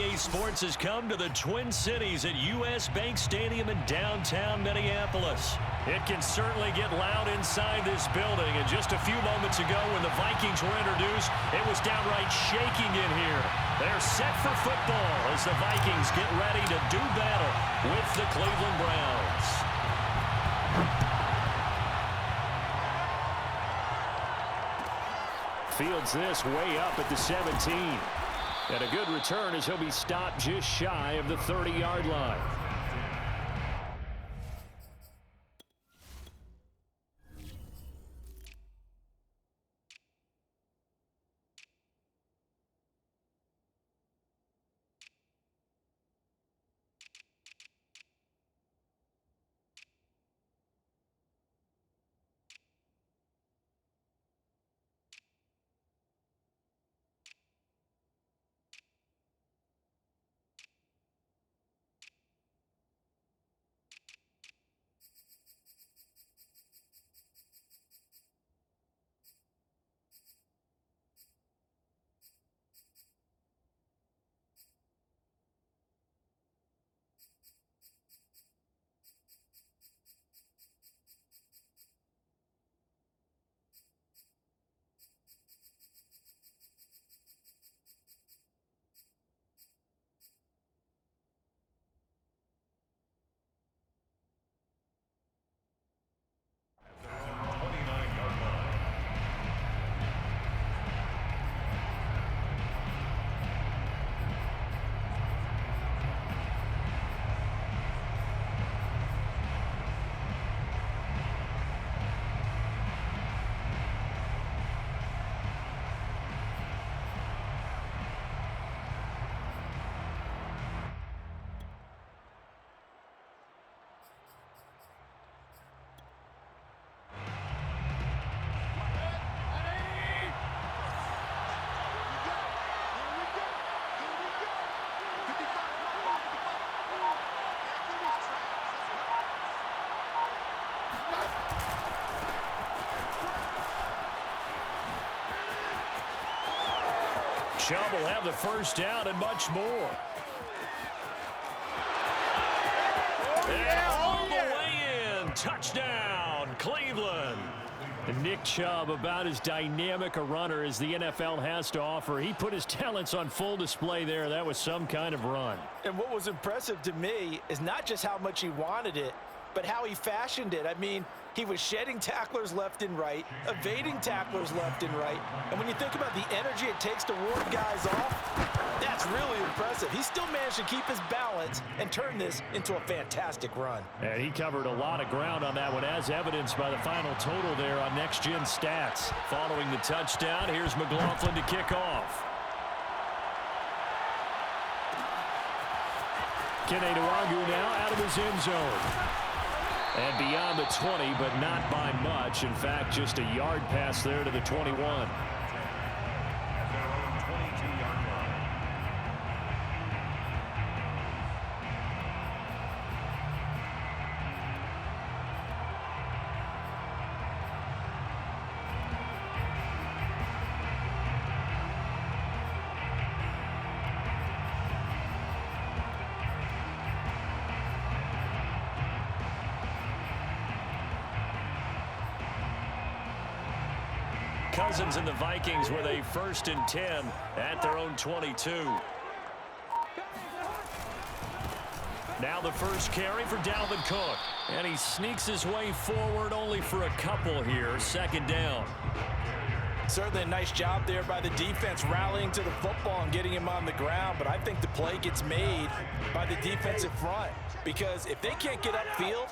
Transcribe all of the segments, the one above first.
EA Sports has come to the Twin Cities at U.S. Bank Stadium in downtown Minneapolis. It can certainly get loud inside this building, and just a few moments ago when the Vikings were introduced, it was downright shaking in here. They're set for football as the Vikings get ready to do battle with the Cleveland Browns. Fields this way up at the 17. And a good return as he'll be stopped just shy of the 30-yard line. Chubb will have the first down and much more. And all the way in. Touchdown, Cleveland. And Nick Chubb, about as dynamic a runner as the NFL has to offer. He put his talents on full display there. That was some kind of run. And what was impressive to me is not just how much he wanted it, but how he fashioned it. I mean, he was shedding tacklers left and right, evading tacklers left and right. And when you think about the energy it takes to ward guys off, that's really impressive. He still managed to keep his balance and turn this into a fantastic run. And he covered a lot of ground on that one, as evidenced by the final total there on Next Gen Stats. Following the touchdown, here's McLaughlin to kick off. Keneduagu now out of his end zone. And beyond the 20, but not by much. In fact, just a yard pass there to the 21. Cousins and the Vikings with a 1st and 10 at their own 22. Now the first carry for Dalvin Cook. And he sneaks his way forward only for a couple here. 2nd down. Certainly a nice job there by the defense rallying to the football and getting him on the ground. But I think the play gets made by the defensive front. Because if they can't get upfield,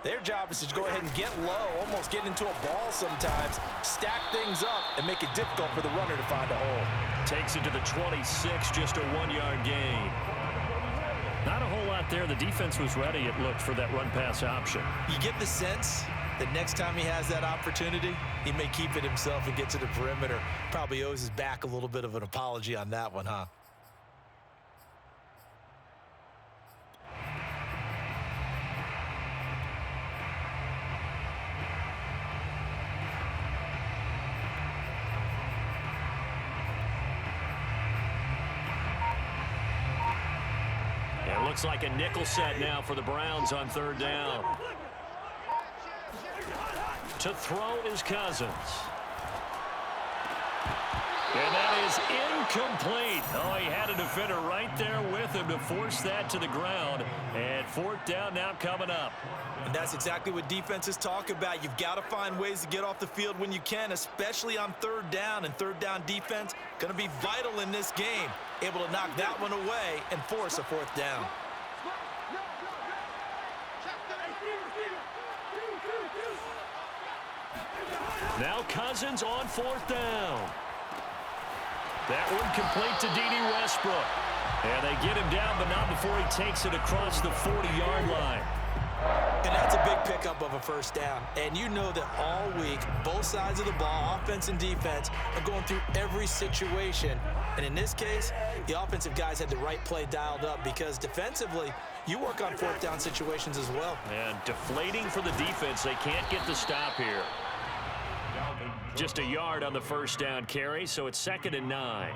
their job is to go ahead and get low, almost get into a ball sometimes, stack things up, and make it difficult for the runner to find a hole. Takes it to the 26, just a 1-yard gain. Not a whole lot there. The defense was ready, it looked, for that run-pass option. You get the sense that next time he has that opportunity, he may keep it himself and get to the perimeter. Probably owes his back a little bit of an apology on that one, huh? Looks like a nickel set now for the Browns on third down. To throw is Cousins. And that is incomplete. Oh, he had a defender right there with him to force that to the ground. And fourth down now coming up. And that's exactly what defenses talk about. You've got to find ways to get off the field when you can, especially on third down. And third down defense going to be vital in this game. Able to knock that one away and force a fourth down. Now Cousins on fourth down. That one complete to D.D. Westbrook. And they get him down, but not before he takes it across the 40-yard line. And that's a big pickup of a first down. And you know that all week, both sides of the ball, offense and defense, are going through every situation. And in this case, the offensive guys had the right play dialed up because defensively, you work on fourth down situations as well. And deflating for the defense. They can't get the stop here. Just a yard on the first down carry, so it's 2nd and 9.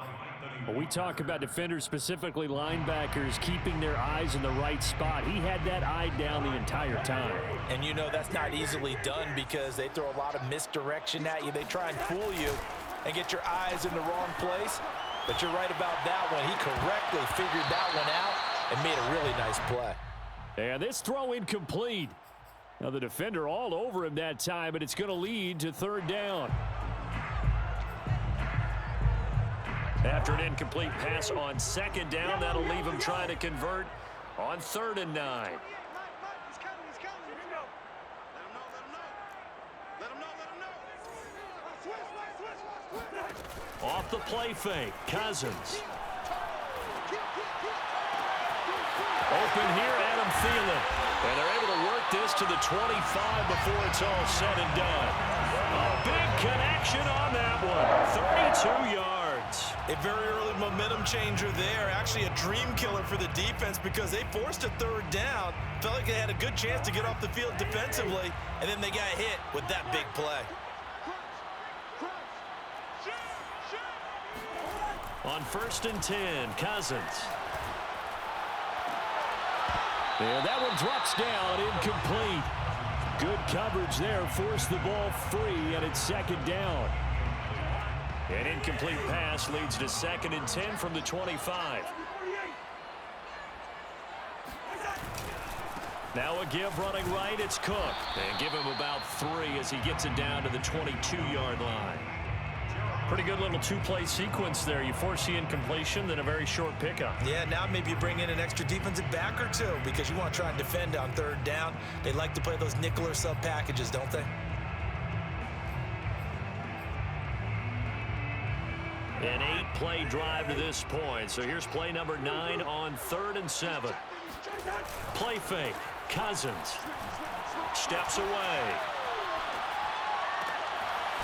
When we talk about defenders, specifically linebackers, keeping their eyes in the right spot, he had that eye down the entire time. And you know that's not easily done because they throw a lot of misdirection at you. They try and fool you and get your eyes in the wrong place. But you're right about that one. He correctly figured that one out and made a really nice play. And this throw incomplete. Now the defender all over him that time, but it's going to lead to third down. After an incomplete pass on second down, that'll leave him trying to convert on 3rd and 9. Off the play fake, Cousins. Open here, Adam Thielen. And they're able to work this to the 25 before it's all said and done. A big connection on that one. 32 yards. A very early momentum changer there. Actually a dream killer for the defense because they forced a third down. Felt like they had a good chance to get off the field defensively. And then they got hit with that big play. On 1st and 10, Cousins. And that one drops down, incomplete. Good coverage there, forced the ball free, and it's 2nd down. An incomplete pass leads to 2nd and 10 from the 25. Now a give running right, it's Cook. And give him about 3 as he gets it down to the 22-yard line. Pretty good little two-play sequence there. You force the incompletion, then a very short pickup. Yeah, now maybe you bring in an extra defensive back or two because you want to try and defend on third down. They like to play those nickel or sub packages, don't they? An 8-play drive to this point. So here's play number 9 on 3rd and 7. Play fake. Cousins steps away.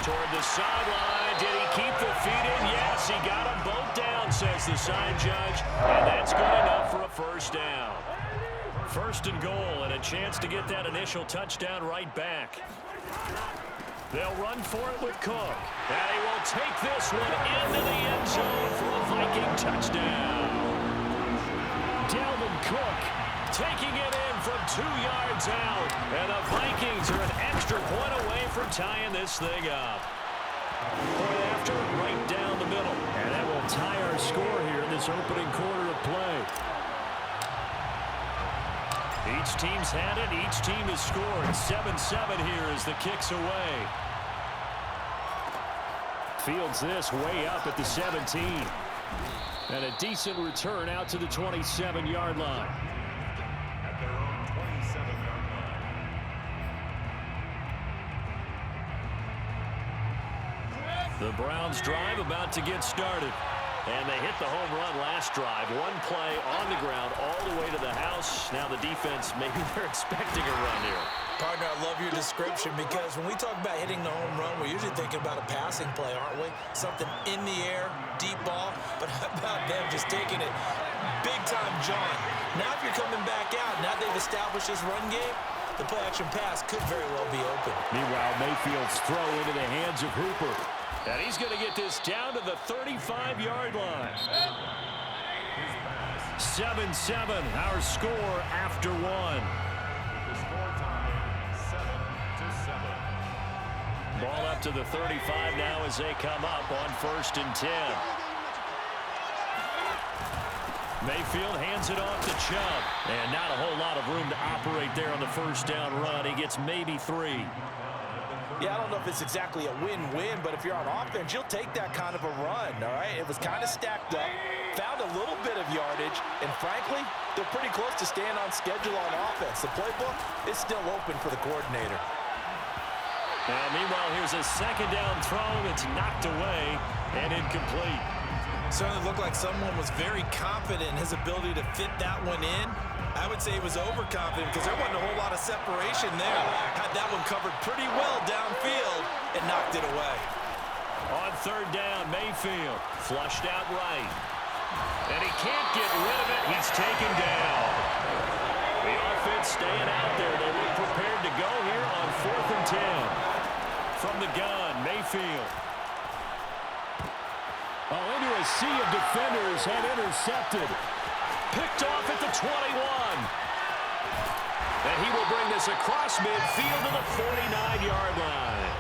Toward the sideline. Did he keep the feet in? Yes, he got them both down, says the side judge. And that's good enough for a first down. 1st and goal and a chance to get that initial touchdown right back. They'll run for it with Cook. And he will take this one into the end zone for a Viking touchdown. Dalvin Cook taking it in from 2 yards out. And the Vikings are an extra point away from tying this thing up. Point after, right down the middle. And that will tie our score here in this opening quarter of play. Each team's had it. Each team has scored. 7-7 here as the kick's away. Fields this way up at the 17. And a decent return out to the 27-yard line. The Browns drive about to get started. And they hit the home run last drive. One play on the ground all the way to the house. Now the defense, maybe they're expecting a run here. Partner, I love your description because when we talk about hitting the home run, we're usually thinking about a passing play, aren't we? Something in the air, deep ball. But how about them just taking it big-time John? Now if you're coming back out, now they've established this run game, the play-action pass could very well be open. Meanwhile, Mayfield's throw into the hands of Hooper. And he's going to get this down to the 35-yard line. 7-7, our score after one. The score time, 7-7. Ball up to the 35 now as they come up on 1st and 10. Mayfield hands it off to Chubb. And not a whole lot of room to operate there on the first down run. He gets maybe 3. Yeah, I don't know if it's exactly a win-win, but if you're on offense, you'll take that kind of a run, all right? It was kind of stacked up, found a little bit of yardage, and frankly, they're pretty close to staying on schedule on offense. The playbook is still open for the coordinator. Meanwhile, here's a second down throw. It's knocked away and incomplete. Certainly looked like someone was very confident in his ability to fit that one in. I would say he was overconfident because there wasn't a whole lot of separation there. Had that one covered pretty well downfield and knocked it away. On 3rd down, Mayfield flushed out right. And he can't get rid of it. He's taken down. The offense staying out there. They look prepared to go here on 4th and 10. From the gun, Mayfield. Into a sea of defenders and intercepted. Picked off at the 21. And he will bring this across midfield to the 49-yard line.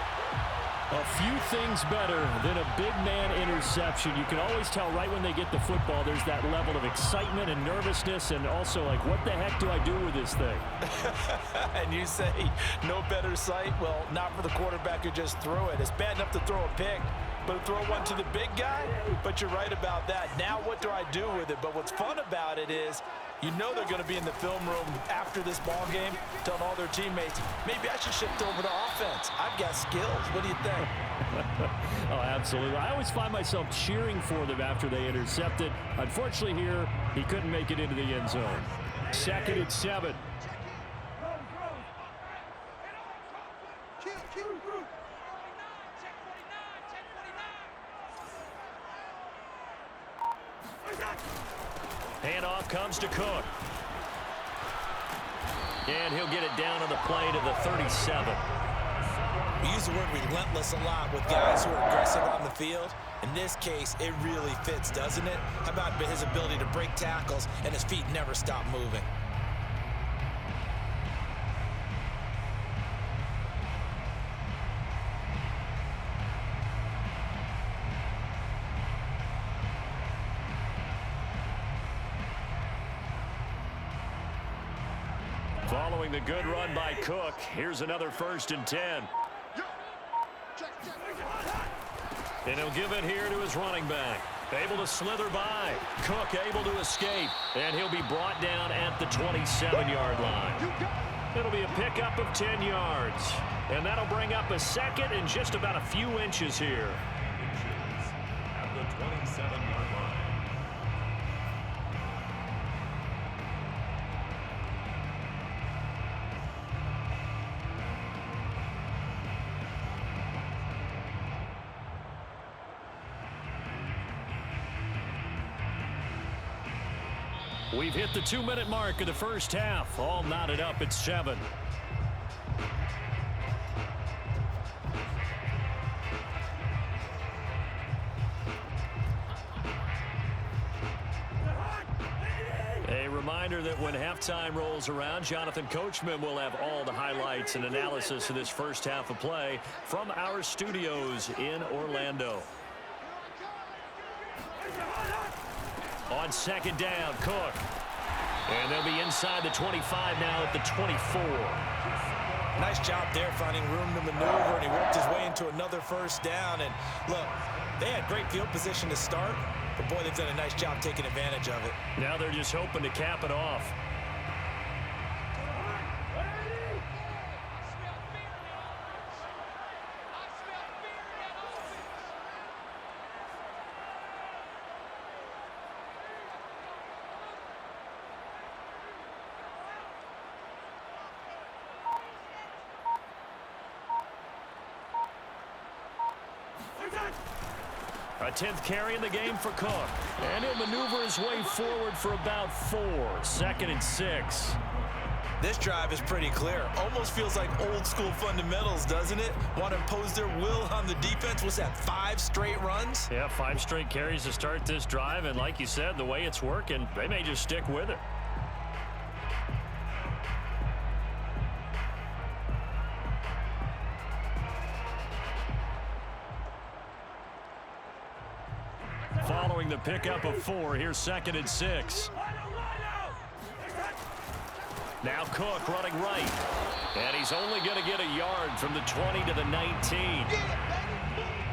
A few things better than a big man interception. You can always tell right when they get the football, there's that level of excitement and nervousness, and also like, what the heck do I do with this thing? And you say, no better sight? Well, not for the quarterback who just threw it. It's bad enough to throw a pick, but to throw one to the big guy? But you're right about that. Now what do I do with it? But what's fun about it is you know they're going to be in the film room after this ball game telling all their teammates, maybe I should shift over to offense. I've got skills. What do you think? Oh, absolutely. I always find myself cheering for them after they intercept it. Unfortunately here, he couldn't make it into the end zone. 2nd and 7. Handoff comes to Cook. And he'll get it down on the play to the 37. We use the word relentless a lot with guys who are aggressive on the field. In this case, it really fits, doesn't it? How about his ability to break tackles and his feet never stop moving? Following the good run by Cook, here's another 1st and 10. And he'll give it here to his running back. Able to slither by. Cook able to escape. And he'll be brought down at the 27-yard line. It'll be a pickup of 10 yards. And that'll bring up a 2nd and just about a few inches here. At the 27-yard line. We've hit the 2-minute mark of the first half. All knotted up at 7. A reminder that when halftime rolls around, Jonathan Coachman will have all the highlights and analysis of this first half of play from our studios in Orlando. On 2nd down, Cook. And they'll be inside the 25 now at the 24. Nice job there finding room to maneuver, and he worked his way into another 1st down. And look, they had great field position to start, but boy, they've done a nice job taking advantage of it. Now they're just hoping to cap it off. A 10th carry in the game for Cook. And he'll maneuver his way forward for about 4. 2nd and 6. This drive is pretty clear. Almost feels like old school fundamentals, doesn't it? Want to impose their will on the defense. What's that, 5 straight runs? Yeah, 5 straight carries to start this drive, and like you said, the way it's working, they may just stick with it. Following the pickup of 4, here's 2nd and 6. Now Cook running right. And he's only going to get a yard from the 20 to the 19.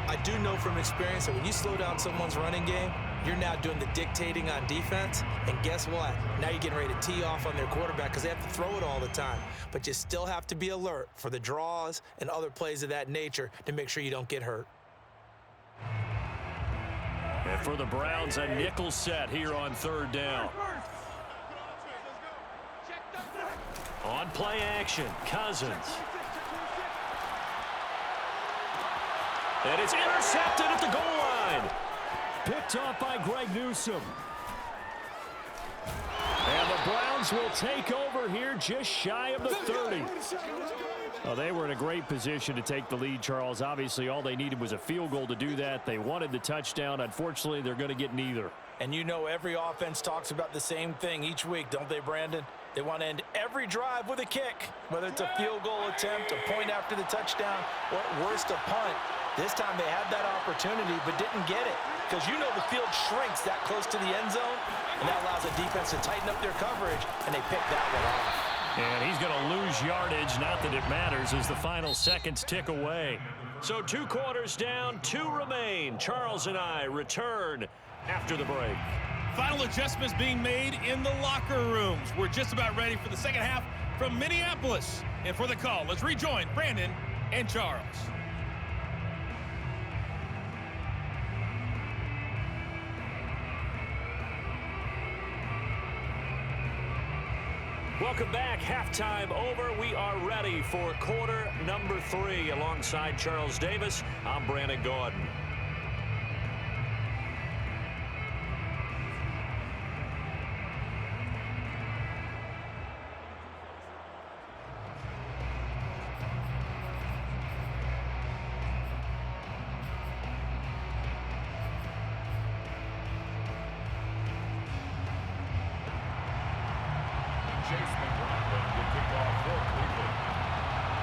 I do know from experience that when you slow down someone's running game, you're now doing the dictating on defense. And guess what? Now you're getting ready to tee off on their quarterback because they have to throw it all the time. But you still have to be alert for the draws and other plays of that nature to make sure you don't get hurt. And for the Browns, a nickel set here on 3rd down. On play action, Cousins. And it's intercepted at the goal line. Picked off by Greg Newsome. And the Browns will take over here just shy of the 30. Well, they were in a great position to take the lead, Charles. Obviously, all they needed was a field goal to do that. They wanted the touchdown. Unfortunately, they're going to get neither. And you know every offense talks about the same thing each week, don't they, Brandon? They want to end every drive with a kick, whether it's a field goal attempt, a point after the touchdown, or at worst, a punt. This time they had that opportunity but didn't get it because you know the field shrinks that close to the end zone, and that allows the defense to tighten up their coverage, and they pick that one off. And he's going to lose yardage, not that it matters, as the final seconds tick away. So 2 quarters down, 2 remain. Charles and I return after the break. Final adjustments being made in the locker rooms. We're just about ready for the second half from Minneapolis. And for the call, let's rejoin Brandon and Charles. Welcome back. Halftime over. We are ready for quarter number 3. Alongside Charles Davis, I'm Brandon Gaudin.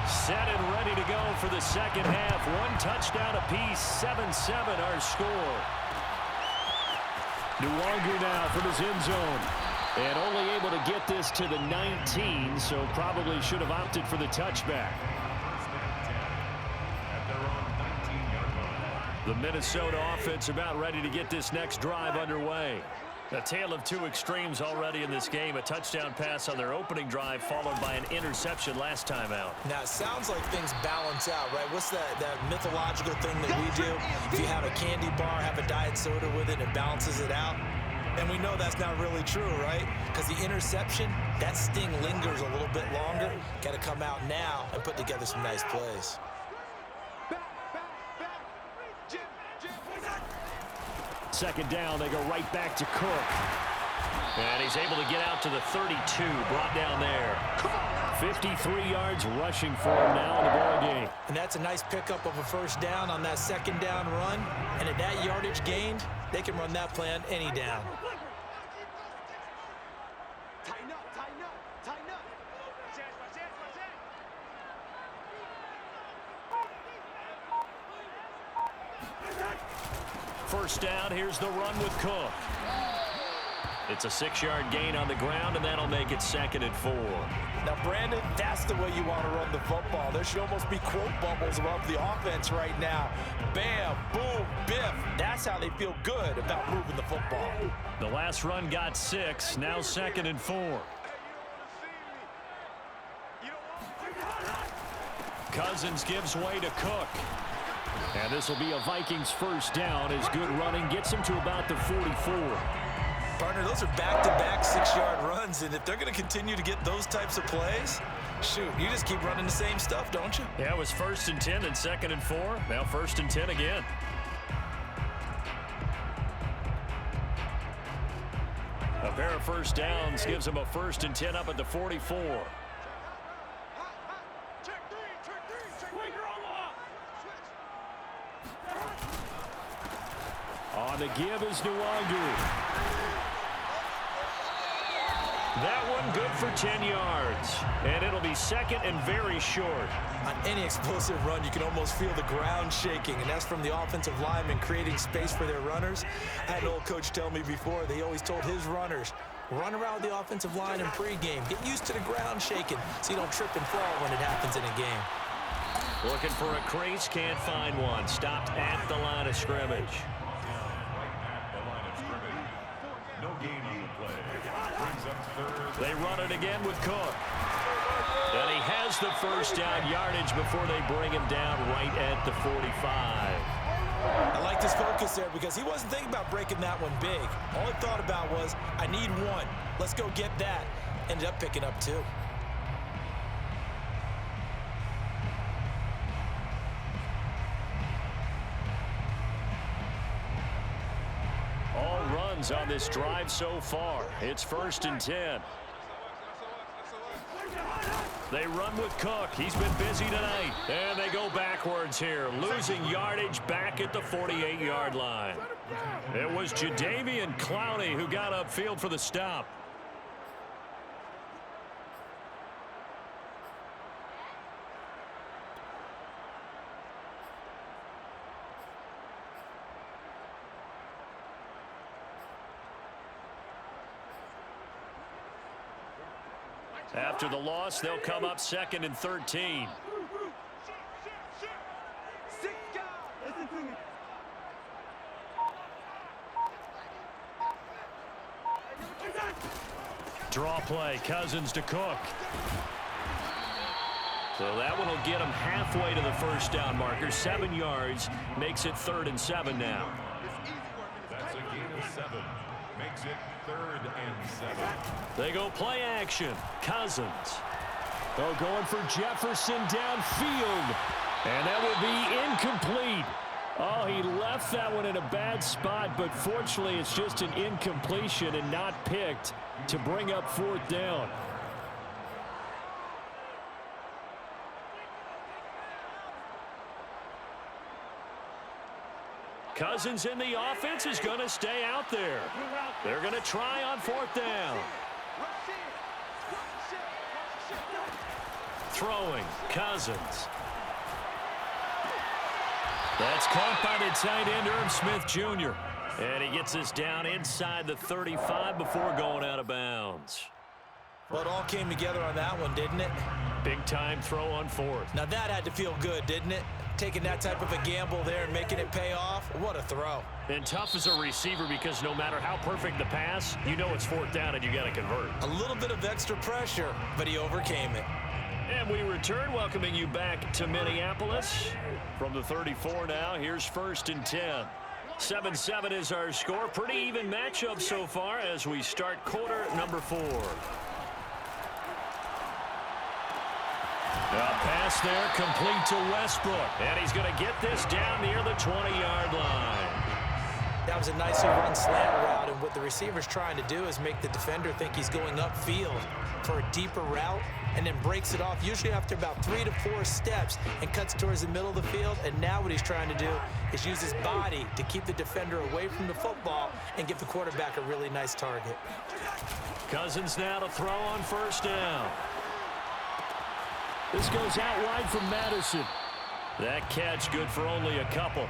Set and ready to go for the second half. 1 touchdown apiece, 7-7 our score. Nwangu now from his end zone. And only able to get this to the 19, so probably should have opted for the touchback. The Minnesota offense about ready to get this next drive underway. A tale of 2 extremes already in this game. A touchdown pass on their opening drive followed by an interception last time out. Now, it sounds like things balance out, right? What's that mythological thing that we do? If you have a candy bar, have a diet soda with it, it balances it out. And we know that's not really true, right? Because the interception, that sting lingers a little bit longer. Got to come out now and put together some nice plays. Second down, they go right back to Cook. And he's able to get out to the 32, brought down there. 53 yards rushing for him now in the ball game. And that's a nice pickup of a first down on that second down run. And at that yardage gained, they can run that play on any down. Tighten up, tighten up, tighten up. First down, here's the run with Cook. It's a 6-yard gain on the ground, and that'll make it 2nd and 4. Now, Brandon, that's the way you want to run the football. There should almost be quote bubbles above the offense right now. Bam, boom, biff. That's how they feel good about moving the football. The last run got 6, now 2nd and 4. Cousins gives way to Cook. And this will be a Vikings first down as good running gets him to about the 44. Partner, those are back-to-back 6-yard runs, and if they're going to continue to get those types of plays, shoot, you just keep running the same stuff, don't you? Yeah, it was 1st and 10 and 2nd and 4. Now 1st and 10 again. A pair of first downs gives him a 1st and 10 up at the 44. On the give is Nwangu. That one good for 10 yards. And it'll be second and very short. On any explosive run, you can almost feel the ground shaking, and that's from the offensive linemen creating space for their runners. I had an old coach tell me before, they always told his runners, run around the offensive line in pregame. Get used to the ground shaking so you don't trip and fall when it happens in a game. Looking for a crease, can't find one. Stopped at the line of scrimmage. Right at the line of scrimmage. No gain on the play. Brings up third. They run it again with Cook. And he has the first down yardage before they bring him down right at the 45. I liked his focus there because he wasn't thinking about breaking that one big. All he thought about was, I need one. Let's go get that. Ended up picking up two. All runs on this drive so far. It's 1st and 10. They run with Cook. He's been busy tonight. And they go backwards here, losing yardage back at the 48-yard line. It was Jadeveon Clowney who got upfield for the stop. After the loss, they'll come up 2nd and 13. Draw play, Cousins to Cook. So that one will get him halfway to the first down marker. 7 yards, makes it 3rd and 7 now. That's a gain of 7. Makes it 3rd and 7. They go play action. Cousins. Oh, going for Jefferson downfield. And that will be incomplete. Oh, he left that one in a bad spot, but fortunately it's just an incompletion and not picked to bring up 4th down. Cousins in the offense is going to stay out there. They're going to try on 4th down. Throwing, Cousins. That's caught by the tight end, Irv Smith Jr. And he gets us down inside the 35 before going out of bounds. Well, it all came together on that one, didn't it? Big time throw on 4th. Now that had to feel good, didn't it? Taking that type of a gamble there and making it pay off. What a throw. And tough as a receiver because no matter how perfect the pass, you know it's 4th down and you got to convert. A little bit of extra pressure, but he overcame it. And we return, welcoming you back to Minneapolis. From the 34 now, here's 1st and 10. 7-7 is our score. Pretty even matchup so far as we start quarter number 4. A pass there, complete to Westbrook. And he's going to get this down near the 20-yard line. That was a nicely run slant route, and what the receiver's trying to do is make the defender think he's going upfield for a deeper route, and then breaks it off, usually after about 3 to 4 steps, and cuts towards the middle of the field. And now what he's trying to do is use his body to keep the defender away from the football and give the quarterback a really nice target. Cousins now to throw on 1st down. This goes out wide from Madison. That catch good for only a couple.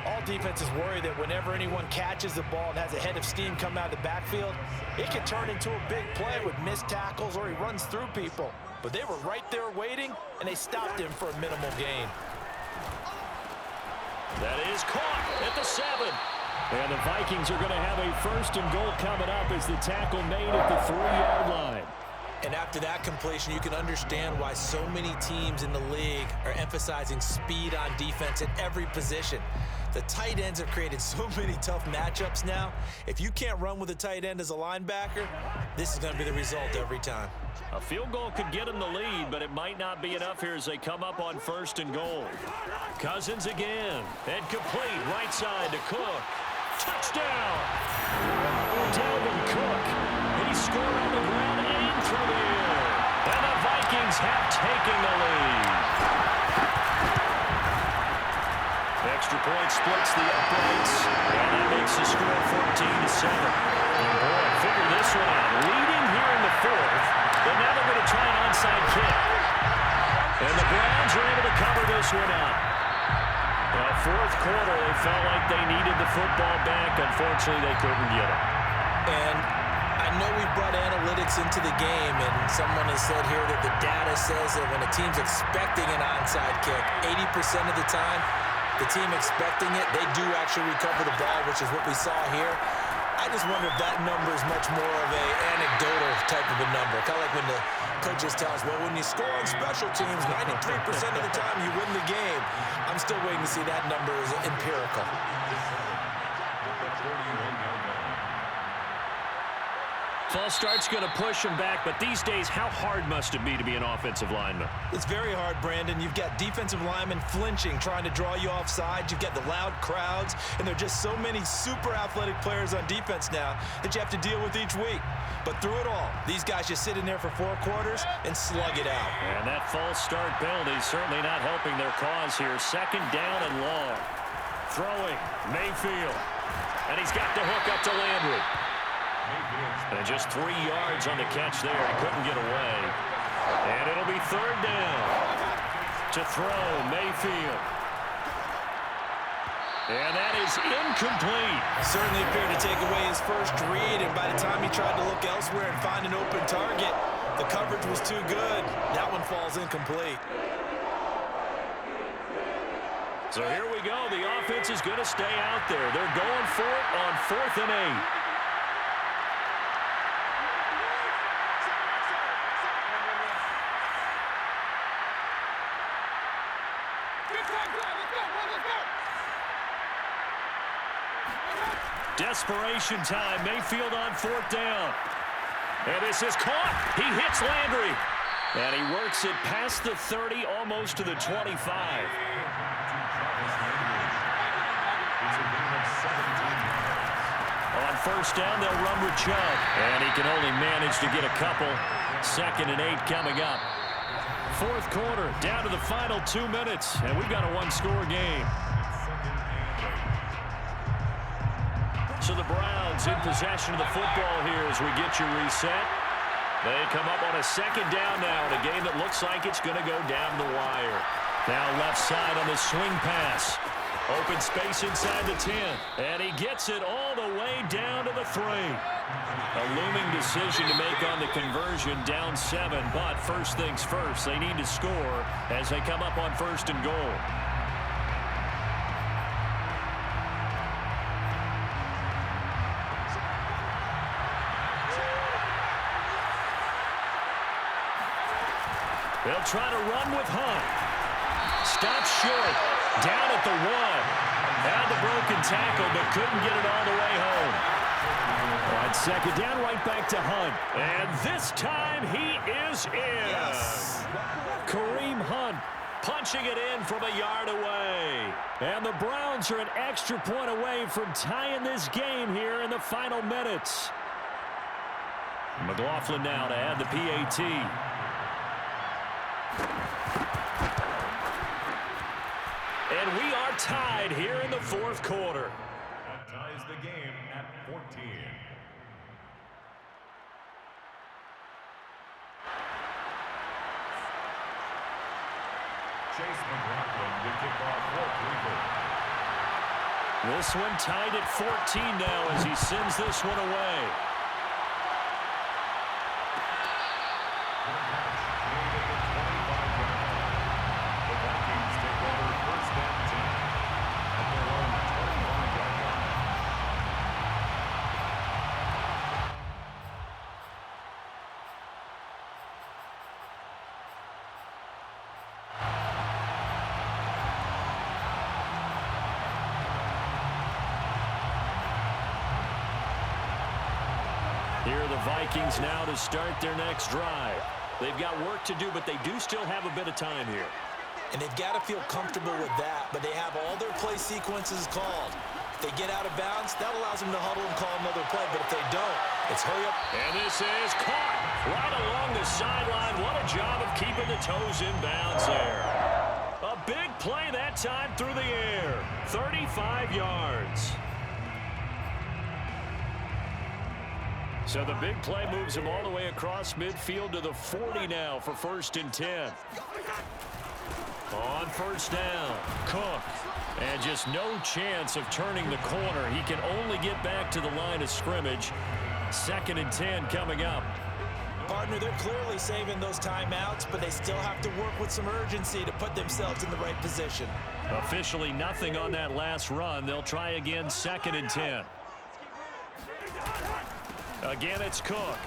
All defenses worry that whenever anyone catches the ball and has a head of steam come out of the backfield, it can turn into a big play with missed tackles or he runs through people. But they were right there waiting, and they stopped him for a minimal gain. That is caught at the 7. And the Vikings are going to have a 1st and goal coming up as the tackle made at the 3-yard line. And after that completion, you can understand why so many teams in the league are emphasizing speed on defense at every position. The tight ends have created so many tough matchups now. If you can't run with a tight end as a linebacker, this is going to be the result every time. A field goal could get them the lead, but it might not be enough here as they come up on 1st and goal. Cousins again. And complete right side to Cook. Touchdown! Dalvin Cook. He scored on the ground and through the air. And the Vikings have taken the lead. Extra point splits the uprights, and that makes the score 14-7. And boy, figure this one out. Leading here in the fourth, but now they're going to try an onside kick. And the Browns are able to cover this one up. Well, fourth quarter, they felt like they needed the football back. Unfortunately, they couldn't get it. And I know we brought analytics into the game, and someone has said here that the data says that when a team's expecting an onside kick, 80% of the time, the team expecting it, they do actually recover the ball, which is what we saw here. I just wonder if that number is much more of an anecdotal type of a number. Kind of like when the coaches tell us, well, when you score on special teams, 93% of the time you win the game. I'm still waiting to see that number is empirical. False start's going to push him back, but these days, how hard must it be to be an offensive lineman? It's very hard, Brandon. You've got defensive linemen flinching, trying to draw you offside. You've got the loud crowds, and there are just so many super athletic players on defense now that you have to deal with each week. But through it all, these guys just sit in there for 4 quarters and slug it out. And that false start penalty is certainly not helping their cause here. Second down and long. Throwing, Mayfield. And he's got the hook up to Landry. And just 3 yards on the catch there. He couldn't get away. And it'll be third down. To throw, Mayfield. And that is incomplete. Certainly appeared to take away his first read, and by the time he tried to look elsewhere and find an open target, the coverage was too good. That one falls incomplete. So here we go. The offense is going to stay out there. They're going for it on 4th and 8. Desperation time. Mayfield on 4th down. And this is caught. He hits Landry. And he works it past the 30, almost to the 25. On 1st down, they'll run with Chubb. And he can only manage to get a couple. 2nd and 8 coming up. 4th quarter, down to the final 2 minutes. And we've got a 1-score game. So the Browns in possession of the football here as we get you reset. They come up on a 2nd down now in a game that looks like it's going to go down the wire. Now left side on the swing pass. Open space inside the 10. And he gets it all the way down to the 3. A looming decision to make on the conversion, down 7. But first things first, they need to score as they come up on 1st and goal. They'll try to run with Hunt. Stops short. Down at the 1. Had the broken tackle, but couldn't get it all the way home. On 2nd down, right back to Hunt. And this time he is in. Yes. Kareem Hunt punching it in from a yard away. And the Browns are an extra point away from tying this game here in the final minutes. McLaughlin now to add the PAT. And we are tied here in the 4th quarter. That ties the game at 14. Chase McLaughlin to kick off for Cleveland. This one tied at 14 now as he sends this one away. Here are the Vikings now to start their next drive. They've got work to do, but they do still have a bit of time here. And they've got to feel comfortable with that, but they have all their play sequences called. If they get out of bounds, that allows them to huddle and call another play, but if they don't, it's hurry up. And this is caught right along the sideline. What a job of keeping the toes in bounds there. A big play that time through the air. 35 yards. So the big play moves him all the way across midfield to the 40 now for 1st and 10. On 1st down, Cook. And just no chance of turning the corner. He can only get back to the line of scrimmage. 2nd and 10 coming up. Partner, they're clearly saving those timeouts, but they still have to work with some urgency to put themselves in the right position. Officially nothing on that last run. They'll try again, 2nd and 10. Again, it's Cook.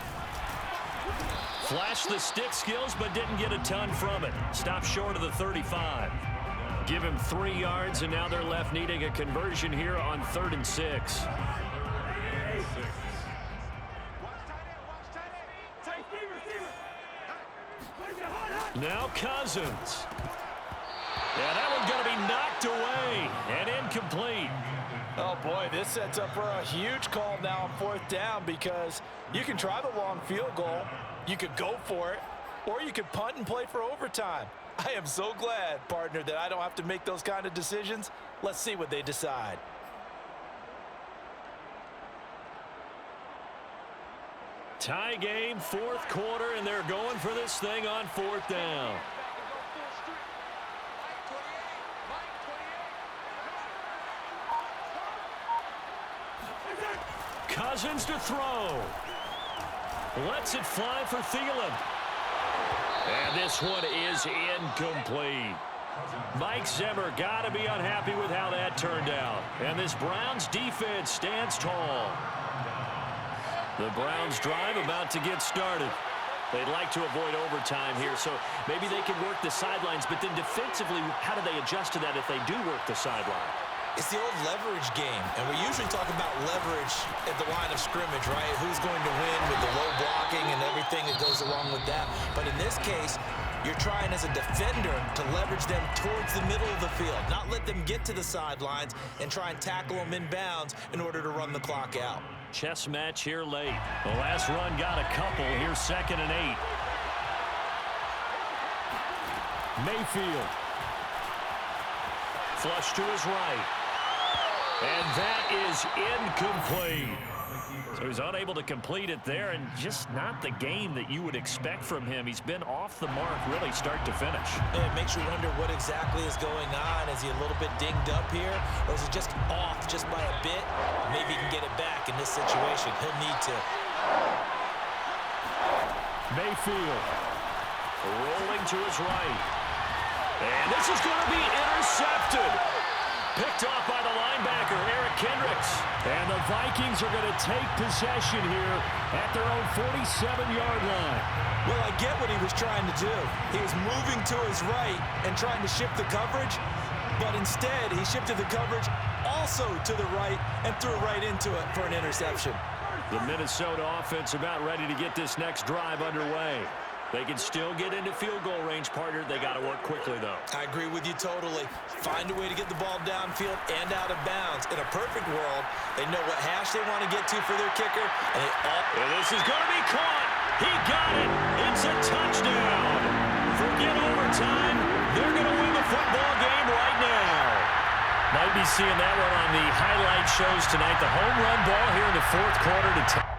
Flashed the stick skills, but didn't get a ton from it. Stopped short of the 35. Give him 3 yards, and now they're left needing a conversion here on 3rd and 6. Now Cousins. Yeah, that one's going to be knocked away and incomplete. Oh, boy, this sets up for a huge call now on 4th down because you can try the long field goal, you could go for it, or you could punt and play for overtime. I am so glad, partner, that I don't have to make those kind of decisions. Let's see what they decide. Tie game, 4th quarter, and they're going for this thing on 4th down. Cousins to throw. Lets it fly for Thielen. And this one is incomplete. Mike Zimmer got to be unhappy with how that turned out. And this Browns defense stands tall. The Browns drive about to get started. They'd like to avoid overtime here, so maybe they can work the sidelines, but then defensively, how do they adjust to that if they do work the sideline? It's the old leverage game, and we usually talk about leverage at the line of scrimmage, right? Who's going to win with the low blocking and everything that goes along with that. But in this case, you're trying as a defender to leverage them towards the middle of the field, not let them get to the sidelines and try and tackle them in bounds in order to run the clock out. Chess match here late. The last run got a couple. Here's 2nd and 8. Mayfield. Flush to his right. And that is incomplete. So he's unable to complete it there, and just not the game that you would expect from him. He's been off the mark really start to finish. It makes you wonder what exactly is going on. Is he a little bit dinged up here, or is he just off just by a bit? Maybe he can get it back in this situation. He'll need to. Mayfield rolling to his right. And this is going to be intercepted. Picked off by the linebacker, Eric Kendricks. And the Vikings are going to take possession here at their own 47-yard line. Well, I get what he was trying to do. He was moving to his right and trying to shift the coverage, but instead he shifted the coverage also to the right and threw right into it for an interception. The Minnesota offense about ready to get this next drive underway. They can still get into field goal range, partner. They got to work quickly, though. I agree with you totally. Find a way to get the ball downfield and out of bounds. In a perfect world, they know what hash they want to get to for their kicker, and this is going to be caught. He got it. It's a touchdown. Forget overtime. They're going to win the football game right now. Might be seeing that one on the highlight shows tonight. The home run ball here in the 4th quarter to